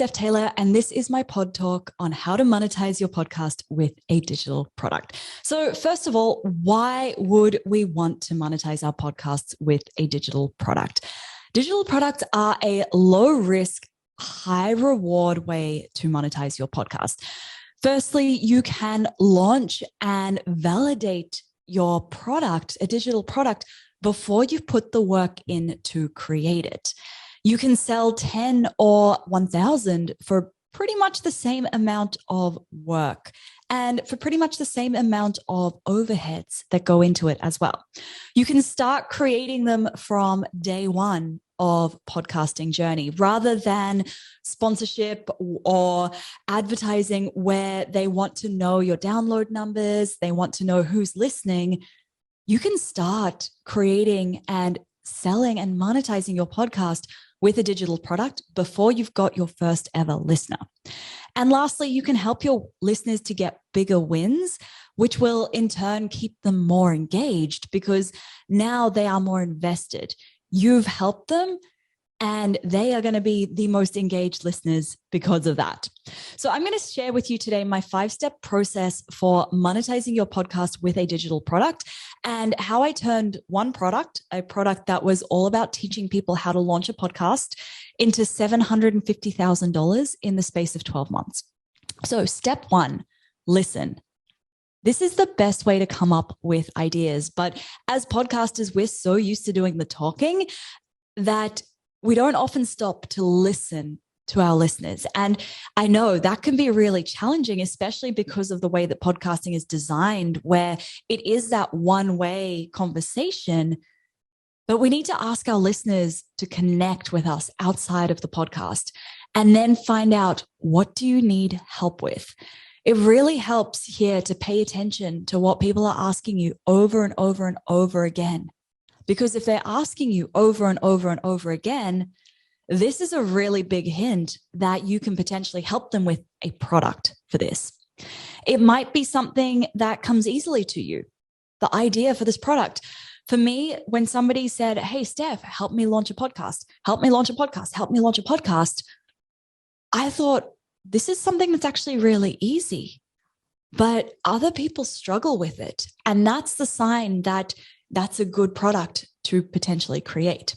Steph Taylor, and this is my pod talk on how to monetize your podcast with a digital product. So first of all, why would we want to monetize our podcasts with a digital product? Digital products are a low risk, high reward way to monetize your podcast. Firstly, you can launch and validate your product, a digital product, before you put the work in to create it. You can sell 10 or 1,000 for pretty much the same amount of work and for pretty much the same amount of overheads that go into it as well. You can start creating them from day one of podcasting journey rather than sponsorship or advertising where they want to know your download numbers, they want to know who's listening. You can start creating and selling and monetizing your podcast with a digital product before you've got your first ever listener. And lastly, you can help your listeners to get bigger wins, which will in turn keep them more engaged because now they are more invested. You've helped them and they are going to be the most engaged listeners because of that. So I'm going to share with you today my 5-step process for monetizing your podcast with a digital product and how I turned one product, a product that was all about teaching people how to launch a podcast, into $750,000 in the space of 12 months. So step 1, listen. This is the best way to come up with ideas. But as podcasters, we're so used to doing the talking that we don't often stop to listen to our listeners. And I know that can be really challenging, especially because of the way that podcasting is designed, where it is that one-way conversation. But we need to ask our listeners to connect with us outside of the podcast and then find out, what do you need help with? It really helps here to pay attention to what people are asking you over and over and over again. Because if they're asking you over and over and over again, this is a really big hint that you can potentially help them with a product for this. It might be something that comes easily to you, the idea for this product. For me, when somebody said, hey, Steph, help me launch a podcast, help me launch a podcast, help me launch a podcast, I thought, this is something that's actually really easy, but other people struggle with it. And that's the sign that that's a good product to potentially create.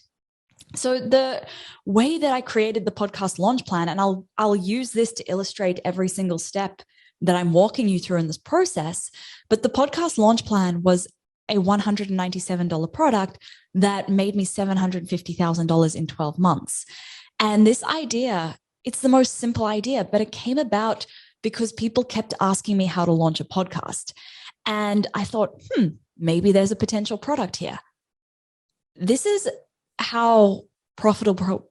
So the way that I created the podcast launch plan, and I'll use this to illustrate every single step that I'm walking you through in this process, but the podcast launch plan was a $197 product that made me $750,000 in 12 months. And this idea, it's the most simple idea, but it came about because people kept asking me how to launch a podcast. And I thought, maybe there's a potential product here. This is how profitable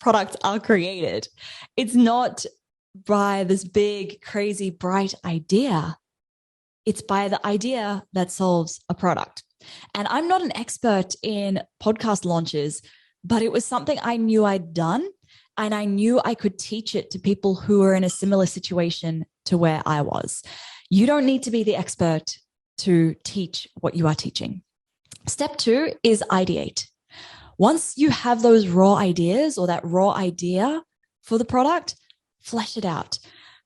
products are created. It's not by this big, crazy, bright idea. It's by the idea that solves a product. And I'm not an expert in podcast launches, but it was something I knew I'd done. And I knew I could teach it to people who are in a similar situation to where I was. You don't need to be the expert to teach what you are teaching. Step 2 is ideate. Once you have those raw ideas or that raw idea for the product, flesh it out.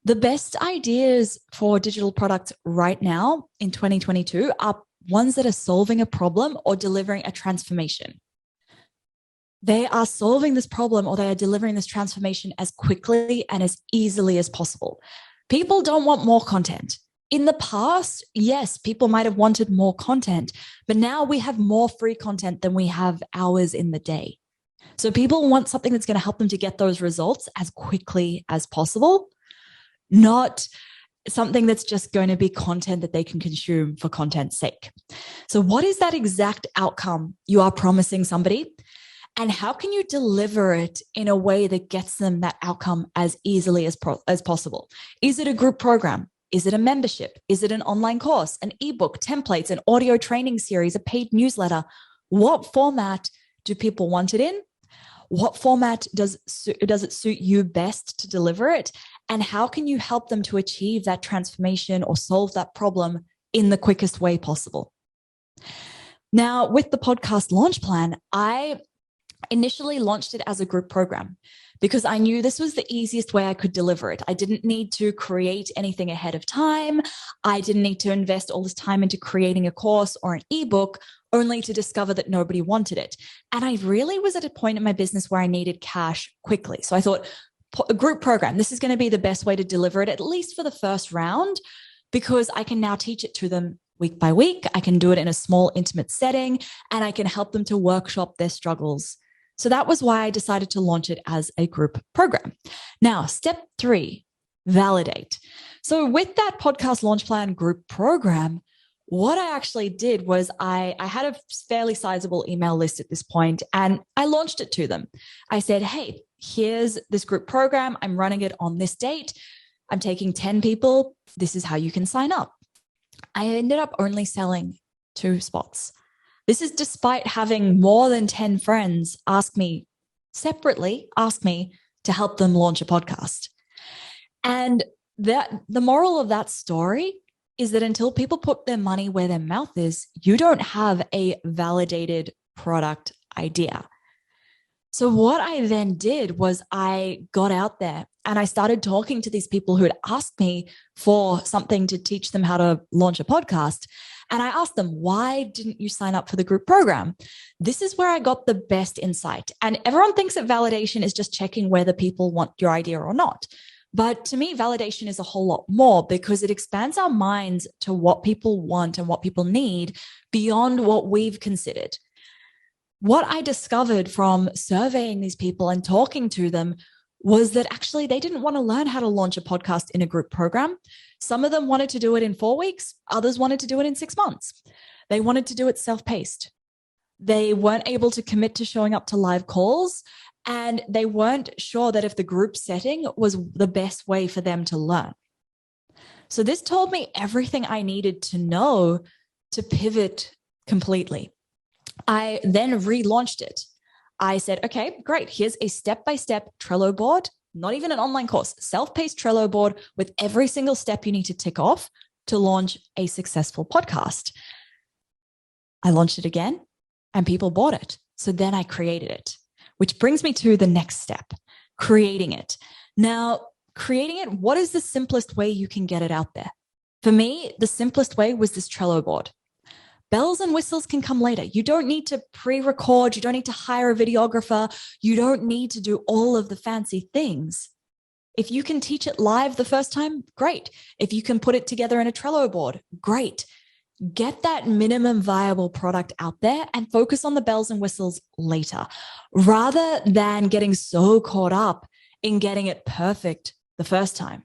The best ideas for digital products right now in 2022 are ones that are solving a problem or delivering a transformation. They are solving this problem or they are delivering this transformation as quickly and as easily as possible. People don't want more content. In the past, yes, people might have wanted more content, but now we have more free content than we have hours in the day. So people want something that's going to help them to get those results as quickly as possible, not something that's just going to be content that they can consume for content's sake. So what is that exact outcome you are promising somebody? And how can you deliver it in a way that gets them that outcome as easily as possible? Is it a group program? Is it a membership? Is it an online course, an ebook, templates, an audio training series, a paid newsletter? What format do people want it in? What format does it suit you best to deliver it? And how can you help them to achieve that transformation or solve that problem in the quickest way possible? Now, with the podcast launch plan, I initially launched it as a group program because I knew this was the easiest way I could deliver it. I didn't need to create anything ahead of time. I didn't need to invest all this time into creating a course or an ebook only to discover that nobody wanted it. And I really was at a point in my business where I needed cash quickly. So I thought, a group program, this is going to be the best way to deliver it, at least for the first round, because I can now teach it to them week by week. I can do it in a small, intimate setting, and I can help them to workshop their struggles. So that was why I decided to launch it as a group program. Now, step 3, validate. So with that podcast launch plan group program, what I actually did was I had a fairly sizable email list at this point, and I launched it to them. I said, hey, here's this group program. I'm running it on this date. I'm taking 10 people. This is how you can sign up. I ended up only selling 2 spots. This is despite having more than 10 friends ask me to help them launch a podcast. And the moral of that story is that until people put their money where their mouth is, you don't have a validated product idea. So what I then did was I got out there and I started talking to these people who had asked me for something to teach them how to launch a podcast. And I asked them, why didn't you sign up for the group program? This is where I got the best insight. And everyone thinks that validation is just checking whether people want your idea or not. But to me, validation is a whole lot more, because it expands our minds to what people want and what people need beyond what we've considered. What I discovered from surveying these people and talking to them was that actually they didn't want to learn how to launch a podcast in a group program. Some of them wanted to do it in 4 weeks. Others wanted to do it in 6 months. They wanted to do it self-paced. They weren't able to commit to showing up to live calls, and they weren't sure that if the group setting was the best way for them to learn. So this told me everything I needed to know to pivot completely. I then relaunched it. I said, okay, great. Here's a step-by-step Trello board, not even an online course, self-paced Trello board with every single step you need to tick off to launch a successful podcast. I launched it again and people bought it. So then I created it, which brings me to the next step, creating it. Now, creating it, what is the simplest way you can get it out there? For me, the simplest way was this Trello board. Bells and whistles can come later. You don't need to pre-record. You don't need to hire a videographer. You don't need to do all of the fancy things. If you can teach it live the first time, great. If you can put it together in a Trello board, great. Get that minimum viable product out there and focus on the bells and whistles later, rather than getting so caught up in getting it perfect the first time.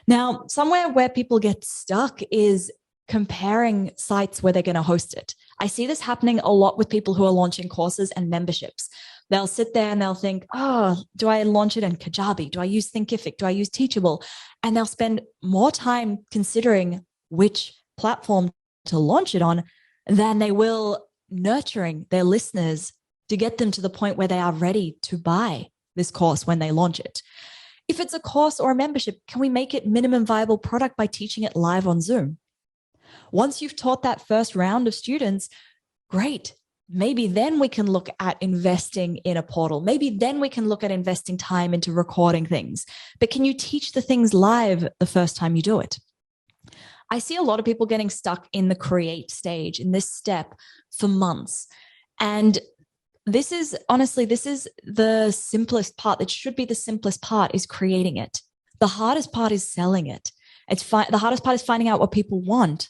Now, somewhere where people get stuck is comparing sites where they're going to host it. I see this happening a lot with people who are launching courses and memberships. They'll sit there and they'll think, oh, do I launch it in Kajabi? Do I use Thinkific? Do I use Teachable? And they'll spend more time considering which platform to launch it on than they will nurturing their listeners to get them to the point where they are ready to buy this course when they launch it. If it's a course or a membership, can we make it minimum viable product by teaching it live on Zoom? Once you've taught that first round of students, great. Maybe then we can look at investing in a portal. Maybe then we can look at investing time into recording things. But can you teach the things live the first time you do it? I see a lot of people getting stuck in the create stage, in this step, for months. And this is the simplest part. That should be the simplest part, is creating it. The hardest part is selling it. The hardest part is finding out what people want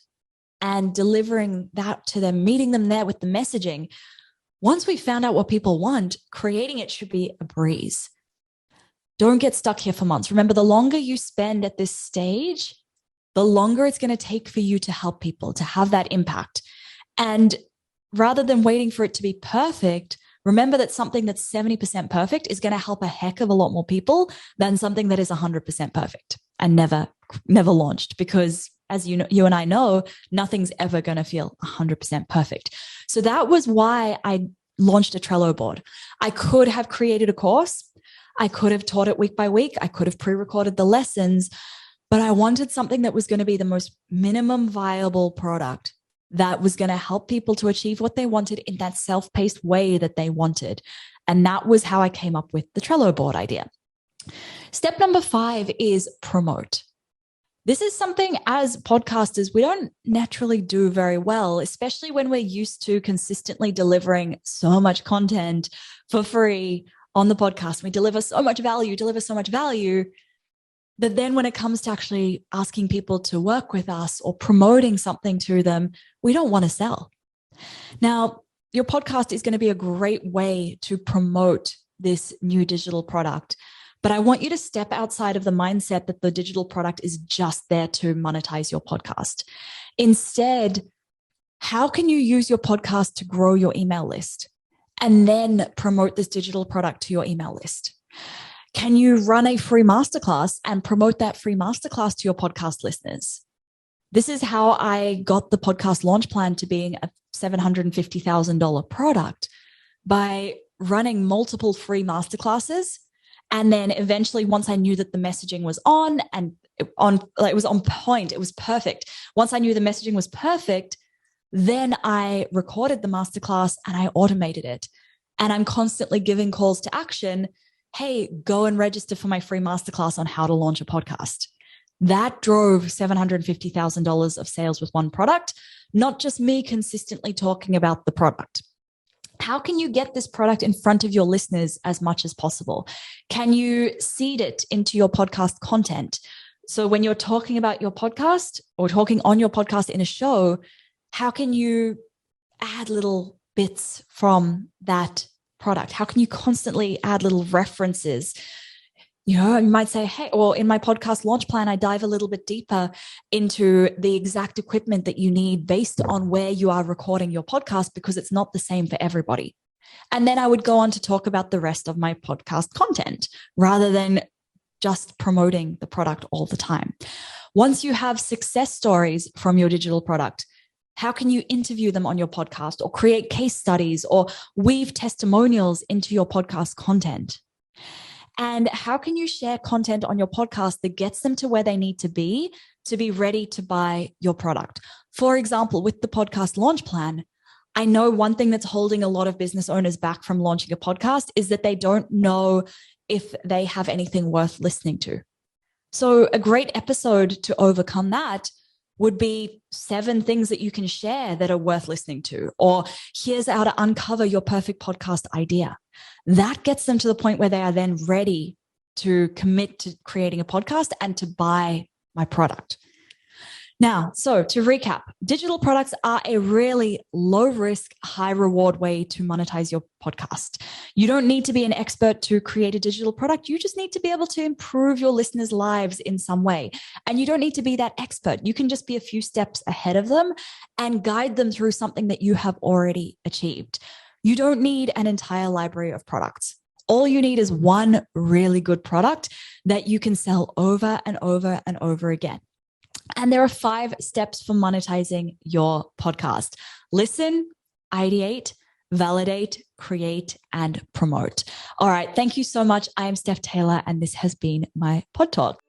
and delivering that to them, meeting them there with the messaging. Once we've found out what people want, creating it should be a breeze. Don't get stuck here for months. Remember, the longer you spend at this stage, the longer it's going to take for you to help people, to have that impact. And rather than waiting for it to be perfect, remember that something that's 70% perfect is going to help a heck of a lot more people than something that is 100% perfect and never launched, because as you know, you and I know, nothing's ever going to feel 100% perfect. So that was why I launched a Trello board. I could have created a course. I could have taught it week by week. I could have pre-recorded the lessons, but I wanted something that was going to be the most minimum viable product that was going to help people to achieve what they wanted in that self-paced way that they wanted. And that was how I came up with the Trello board idea. Step number 5 is promote. This is something as podcasters we don't naturally do very well, especially when we're used to consistently delivering so much content for free on the podcast. We deliver so much value, that then when it comes to actually asking people to work with us or promoting something to them, we don't want to sell. Now, your podcast is going to be a great way to promote this new digital product. But I want you to step outside of the mindset that the digital product is just there to monetize your podcast. Instead, how can you use your podcast to grow your email list and then promote this digital product to your email list? Can you run a free masterclass and promote that free masterclass to your podcast listeners? This is how I got the podcast launch plan to being a $750,000 product, by running multiple free masterclasses. And then eventually, once I knew that the messaging was it was on point, it was perfect. Once I knew the messaging was perfect, then I recorded the masterclass and I automated it. And I'm constantly giving calls to action. Hey, go and register for my free masterclass on how to launch a podcast. That drove $750,000 of sales with one product, not just me consistently talking about the product. How can you get this product in front of your listeners as much as possible? Can you seed it into your podcast content? So when you're talking about your podcast or talking on your podcast in a show, how can you add little bits from that product? How can you constantly add little references? You might say, hey, well, in my podcast launch plan, I dive a little bit deeper into the exact equipment that you need based on where you are recording your podcast, because it's not the same for everybody. And then I would go on to talk about the rest of my podcast content rather than just promoting the product all the time. Once you have success stories from your digital product, how can you interview them on your podcast or create case studies or weave testimonials into your podcast content? And how can you share content on your podcast that gets them to where they need to be ready to buy your product? For example, with the podcast launch plan, I know one thing that's holding a lot of business owners back from launching a podcast is that they don't know if they have anything worth listening to. So a great episode to overcome that would be 7 things that you can share that are worth listening to, or here's how to uncover your perfect podcast idea. That gets them to the point where they are then ready to commit to creating a podcast and to buy my product. Now, so to recap, digital products are a really low risk, high reward way to monetize your podcast. You don't need to be an expert to create a digital product. You just need to be able to improve your listeners' lives in some way. And you don't need to be that expert. You can just be a few steps ahead of them and guide them through something that you have already achieved. You don't need an entire library of products. All you need is one really good product that you can sell over and over and over again. And there are 5 steps for monetizing your podcast: listen, ideate, validate, create, and promote. All right. Thank you so much. I am Steph Taylor, and this has been my Pod Talk.